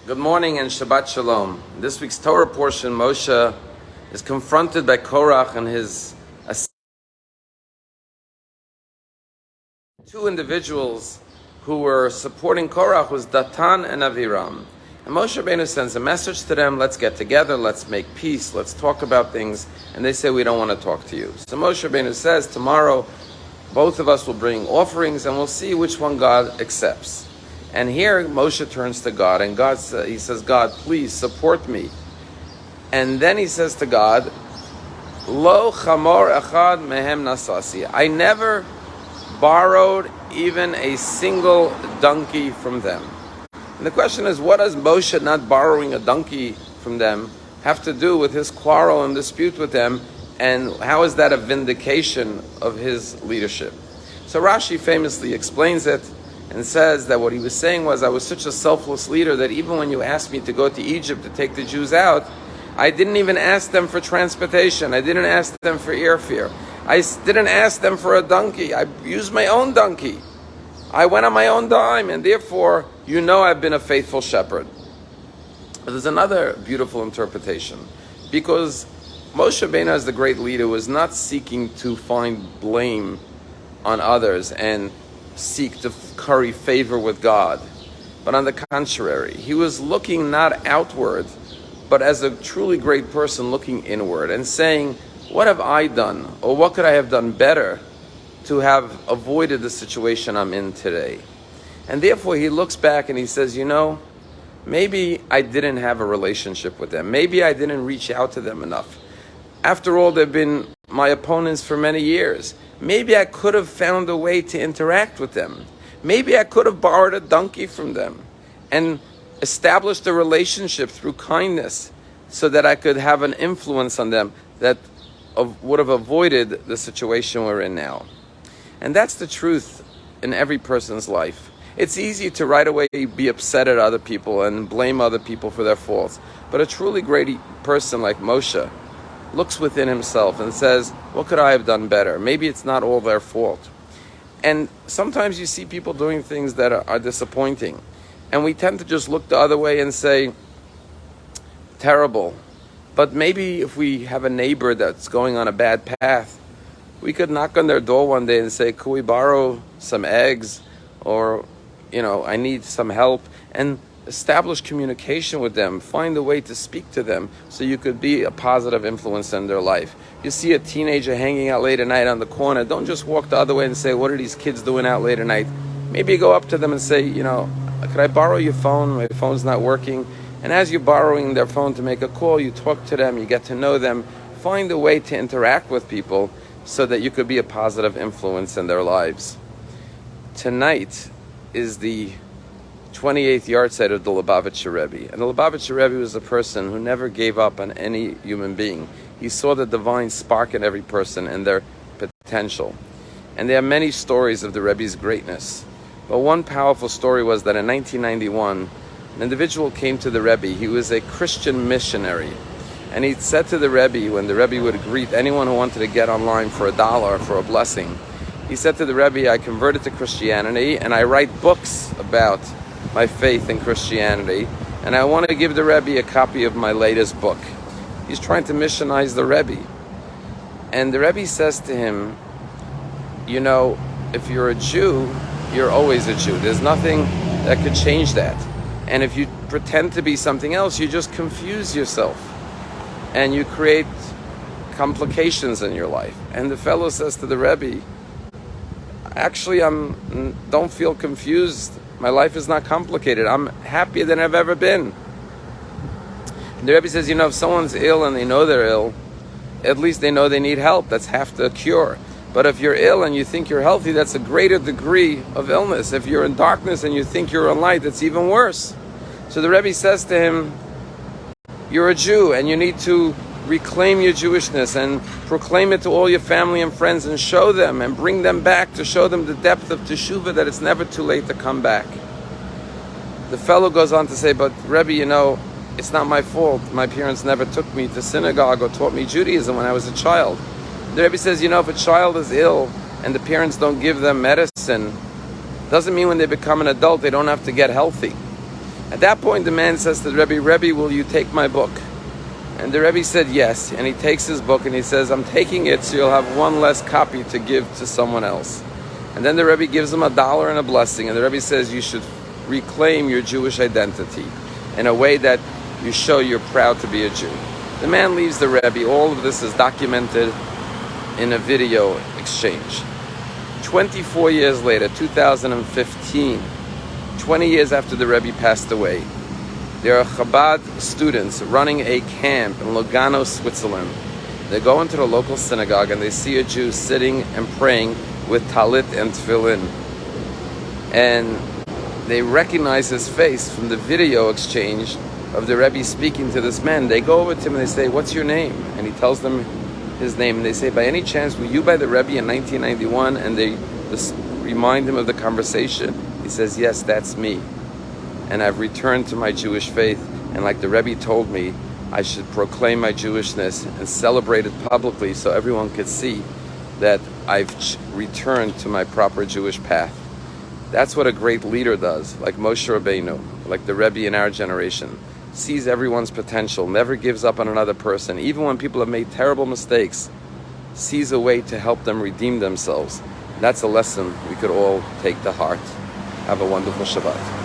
Good morning and Shabbat Shalom. In this week's Torah portion, Moshe is confronted by Korach and his two individuals who were supporting Korach was Datan and Aviram. And Moshe Rabbeinu sends a message to them, let's get together, let's make peace, let's talk about things. And they say, we don't want to talk to you. So Moshe Rabbeinu says, tomorrow both of us will bring offerings and we'll see which one God accepts. And here Moshe turns to God, and he says, God, please support me. And then he says to God, Lo chamor echad mehem nasasi. I never borrowed even a single donkey from them. And the question is, what does Moshe not borrowing a donkey from them have to do with his quarrel and dispute with them? And how is that a vindication of his leadership? So Rashi famously explains it and says that what he was saying was, I was such a selfless leader that even when you asked me to go to Egypt to take the Jews out, I didn't even ask them for transportation. I didn't ask them for airfare. I didn't ask them for a donkey. I used my own donkey. I went on my own dime, and therefore, you know I've been a faithful shepherd. But there's another beautiful interpretation, because Moshe Rabbeinu, as the great leader, was not seeking to find blame on others and seek to curry favor with God. But on the contrary, he was looking not outward, but as a truly great person looking inward and saying, what have I done? Or what could I have done better to have avoided the situation I'm in today? And therefore he looks back and he says, maybe I didn't have a relationship with them. Maybe I didn't reach out to them enough. After all, they've been my opponents for many years. Maybe I could have found a way to interact with them. Maybe I could have borrowed a donkey from them and established a relationship through kindness so that I could have an influence on them that would have avoided the situation we're in now. And that's the truth in every person's life. It's easy to right away be upset at other people and blame other people for their faults. But a truly great person like Moshe looks within himself and says, what could I have done better? Maybe it's not all their fault. And sometimes you see people doing things that are disappointing. And we tend to just look the other way and say, terrible. But maybe if we have a neighbor that's going on a bad path, we could knock on their door one day and say, could we borrow some eggs? Or, I need some help. And establish communication with them. Find a way to speak to them so you could be a positive influence in their life. You see a teenager hanging out late at night on the corner, don't just walk the other way and say, what are these kids doing out late at night? Maybe go up to them and say, could I borrow your phone? My phone's not working. And as you're borrowing their phone to make a call, you talk to them, you get to know them. Find a way to interact with people so that you could be a positive influence in their lives. Tonight is the 28th yahrzeit of the Lubavitcher Rebbe. And the Lubavitcher Rebbe was a person who never gave up on any human being. He saw the divine spark in every person and their potential. And there are many stories of the Rebbe's greatness. But one powerful story was that in 1991, an individual came to the Rebbe. He was a Christian missionary. And he said to the Rebbe, when the Rebbe would greet anyone who wanted to get online for $1 for a blessing, he said to the Rebbe, I converted to Christianity and I write books about my faith in Christianity, and I want to give the Rebbe a copy of my latest book. He's trying to missionize the Rebbe. And the Rebbe says to him, if you're a Jew, you're always a Jew. There's nothing that could change that. And if you pretend to be something else, you just confuse yourself. And you create complications in your life. And the fellow says to the Rebbe, actually, don't feel confused. My life is not complicated. I'm happier than I've ever been. And the Rebbe says, if someone's ill and they know they're ill, at least they know they need help. That's half the cure. But if you're ill and you think you're healthy, that's a greater degree of illness. If you're in darkness and you think you're in light, that's even worse. So the Rebbe says to him, you're a Jew and you need to reclaim your Jewishness and proclaim it to all your family and friends and show them and bring them back to show them the depth of teshuvah, that it's never too late to come back. The fellow goes on to say, but Rebbe, it's not my fault. My parents never took me to synagogue or taught me Judaism when I was a child. The Rebbe says, if a child is ill and the parents don't give them medicine, doesn't mean when they become an adult they don't have to get healthy. At that point, the man says to the Rebbe, Rebbe, will you take my book? And the Rebbe said yes, and he takes his book and he says, I'm taking it so you'll have one less copy to give to someone else. And then the Rebbe gives him $1 and a blessing, and the Rebbe says you should reclaim your Jewish identity in a way that you show you're proud to be a Jew. The man leaves the Rebbe. All of this is documented in a video exchange. 24 years later, 2015, 20 years after the Rebbe passed away, there are Chabad students running a camp in Lugano, Switzerland. They go into the local synagogue and they see a Jew sitting and praying with talit and tefillin. And they recognize his face from the video exchange of the Rebbe speaking to this man. They go over to him and they say, what's your name? And he tells them his name. And they say, by any chance, were you by the Rebbe in 1991? And they just remind him of the conversation. He says, yes, that's me. And I've returned to my Jewish faith. And like the Rebbe told me, I should proclaim my Jewishness and celebrate it publicly so everyone could see that I've returned to my proper Jewish path. That's what a great leader does, like Moshe Rabbeinu, like the Rebbe in our generation. Sees everyone's potential, never gives up on another person, even when people have made terrible mistakes, sees a way to help them redeem themselves. That's a lesson we could all take to heart. Have a wonderful Shabbat.